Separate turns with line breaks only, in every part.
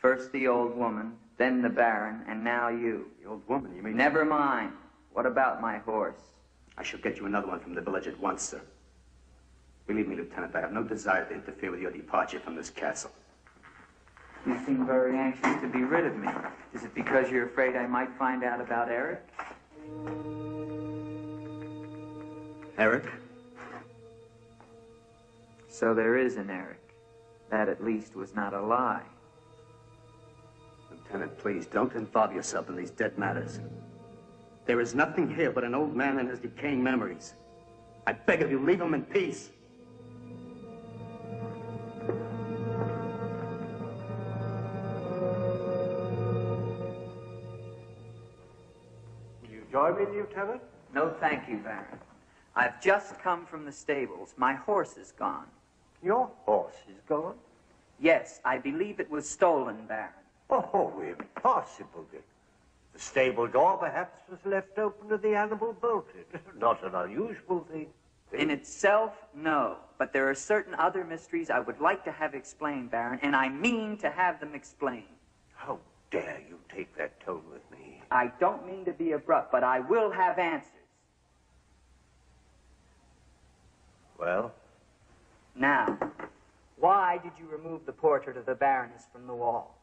First the old woman, then the Baron, and now you.
The old woman, you mean?
Never mind. What about my horse?
I shall get you another one from the village at once, sir. Believe me, Lieutenant, I have no desire to interfere with your departure from this castle.
You seem very anxious to be rid of me. Is it because you're afraid I might find out about Eric?
Eric?
So there is an Eric. That at least was not a lie.
Lieutenant, please, don't involve yourself in these dead matters. There is nothing here but an old man and his decaying memories. I beg of you, leave him in peace.
Will you join me, Lieutenant?
No, thank you, Baron. I've just come from the stables. My horse is gone.
Your horse is gone?
Yes, I believe it was stolen, Baron.
Oh, impossible. The stable door perhaps was left open and the animal bolted. Not an unusual thing.
In itself, no. But there are certain other mysteries I would like to have explained, Baron, and I mean to have them explained.
How dare you take that tone with me?
I don't mean to be abrupt, but I will have answers.
Well?
Now, why did you remove the portrait of the Baroness from the wall?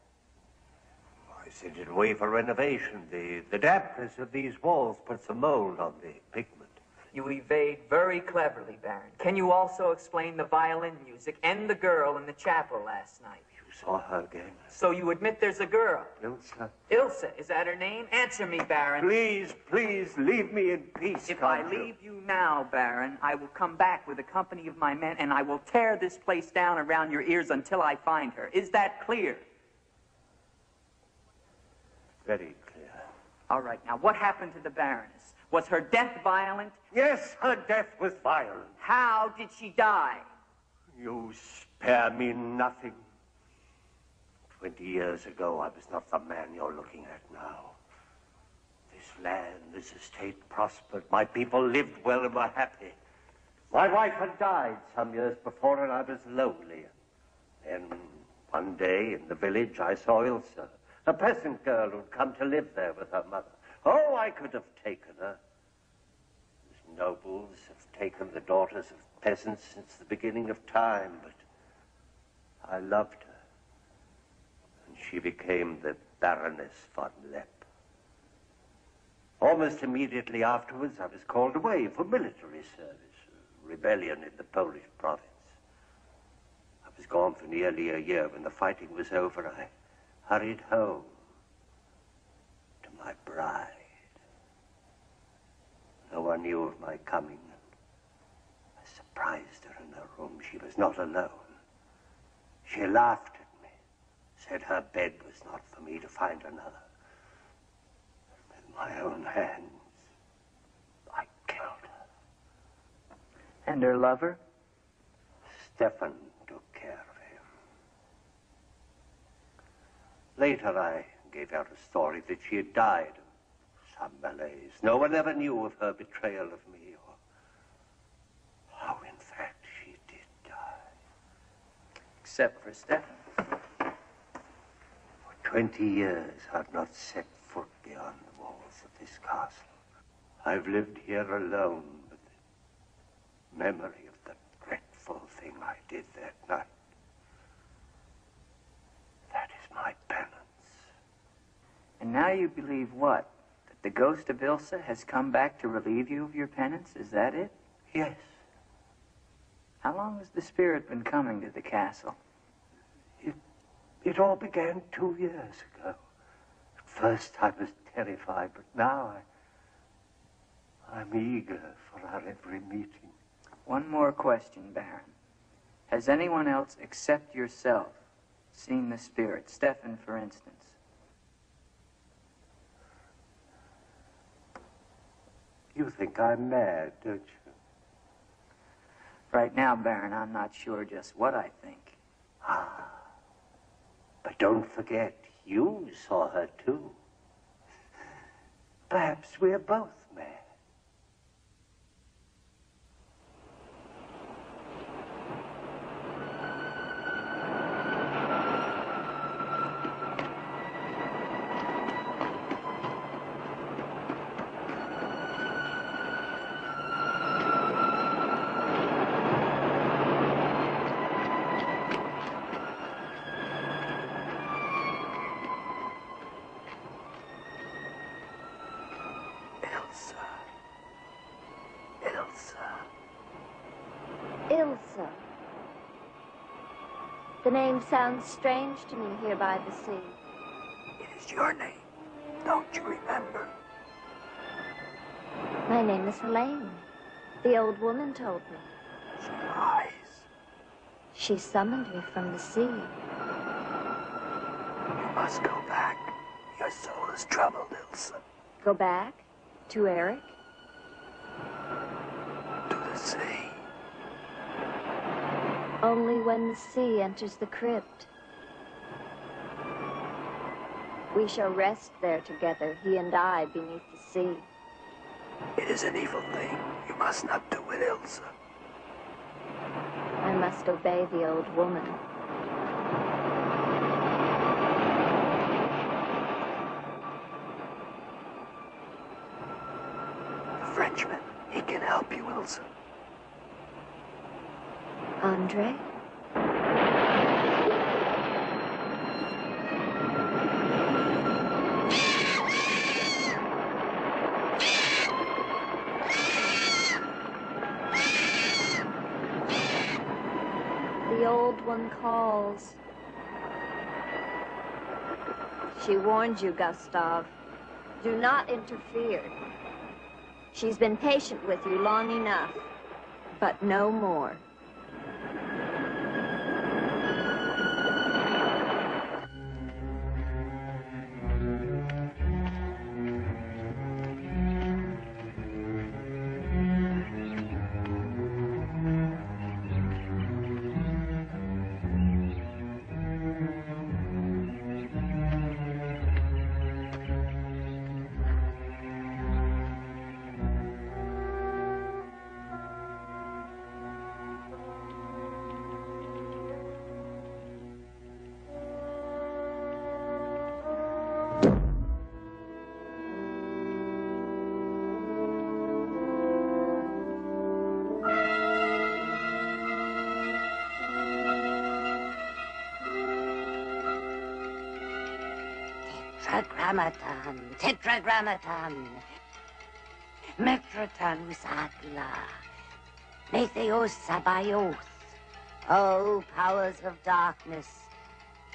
I sent it away for renovation. The dampness of these walls puts a mold on the pigment.
You evade very cleverly, Baron. Can you also explain the violin music and the girl in the chapel last night?
You saw her again?
So you admit there's a girl?
Ilsa.
Ilsa, is that her name? Answer me, Baron.
Please, please, leave me in peace.
If I leave you now, Baron, I will come back with a company of my men, and I will tear this place down around your ears until I find her. Is that clear?
Very clear.
All right, now what happened to the Baroness? Was her death violent?
Yes, her death was violent.
How did she die?
You spare me nothing. 20 years ago, I was not the man you're looking at now. This land, this estate prospered. My people lived well and were happy. My wife had died some years before, and I was lonely. Then, one day, in the village, I saw Ilsa, a peasant girl who'd come to live there with her mother. Oh, I could have taken her. As nobles have taken the daughters of peasants since the beginning of time, but I loved her. And she became the Baroness von Lepp. Almost immediately afterwards, I was called away for military service, a rebellion in the Polish province. I was gone for nearly a year. When the fighting was over, I hurried home to my bride. No one knew of my coming. I surprised her in her room. She was not alone. She laughed at me, said her bed was not for me to find another. With my own hands, I killed her.
And her lover?
Stefan took care of him. Later, I gave out a story that she had died of some malaise. No one ever knew of her betrayal of me, or how, in fact, she did die.
Except for Stefan.
For 20 years, I've not set foot beyond the walls of this castle. I've lived here alone with the memory of the dreadful thing I did that night. That is my penance.
And now you believe what? That the ghost of Ilsa has come back to relieve you of your penance? Is that it?
Yes.
How long has the spirit been coming to the castle?
It all began 2 years ago. At first I was terrified, but now I'm eager for our every meeting.
One more question, Baron. Has anyone else except yourself seen the spirit? Stefan, for instance.
You think I'm mad, don't you?
Right now, Baron, I'm not sure just what I think.
Ah. But don't forget, you saw her too. Perhaps we're both mad.
Ilsa. Ilsa.
Ilsa. The name sounds strange to me here by the sea.
It is your name. Don't you remember?
My name is Helene. The old woman told me.
She lies.
She summoned me from the sea.
You must go back. Your soul is troubled, Ilsa.
Go back? To Eric?
To the sea.
Only when the sea enters the crypt. We shall rest there together, he and I, beneath the sea.
It is an evil thing. You must not do it, Ilsa.
I must obey the old woman.
The Frenchman, he can help you, Ilsa.
Andre? The old one calls. She warned you, Gustav. Do not interfere. She's been patient with you long enough, but no more.
Tetragrammaton, tetragrammaton, metrotonus agla, metheos sabaioth. O powers of darkness,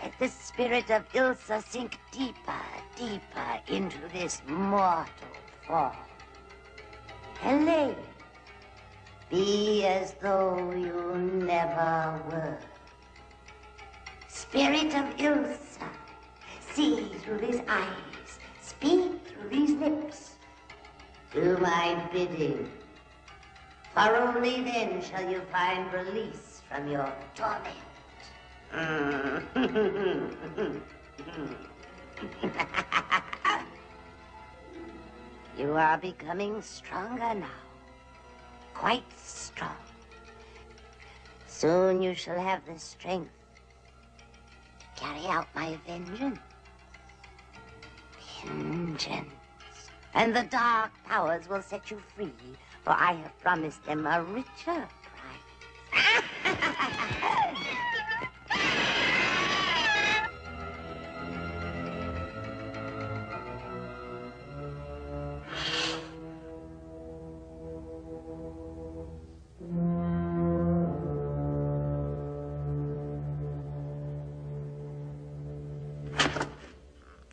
let the spirit of Ilsa sink deeper, deeper into this mortal form. Helene, be as though you never were. Spirit of Ilsa, see through these eyes, speak through these lips. Do my bidding, for only then shall you find release from your torment. You are becoming stronger now, quite strong. Soon you shall have the strength to carry out my vengeance. Vengeance. And the dark powers will set you free, for I have promised them a richer prize.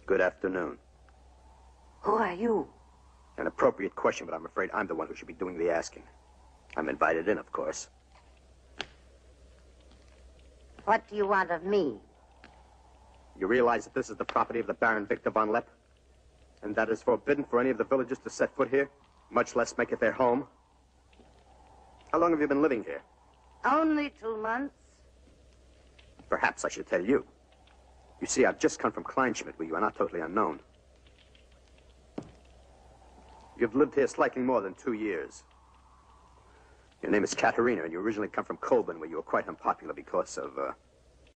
Good afternoon.
Who are you?
An appropriate question, but I'm afraid I'm the one who should be doing the asking. I'm invited in, of course.
What do you want of me?
You realize that this is the property of the Baron Victor von Lepp? And that is forbidden for any of the villagers to set foot here, much less make it their home? How long have you been living here?
Only 2 months.
Perhaps I should tell you. You see, I've just come from Kleinschmidt, where you are not totally unknown. You've lived here slightly more than 2 years. Your name is Katerina, and you originally come from Colburn, where you were quite unpopular because of,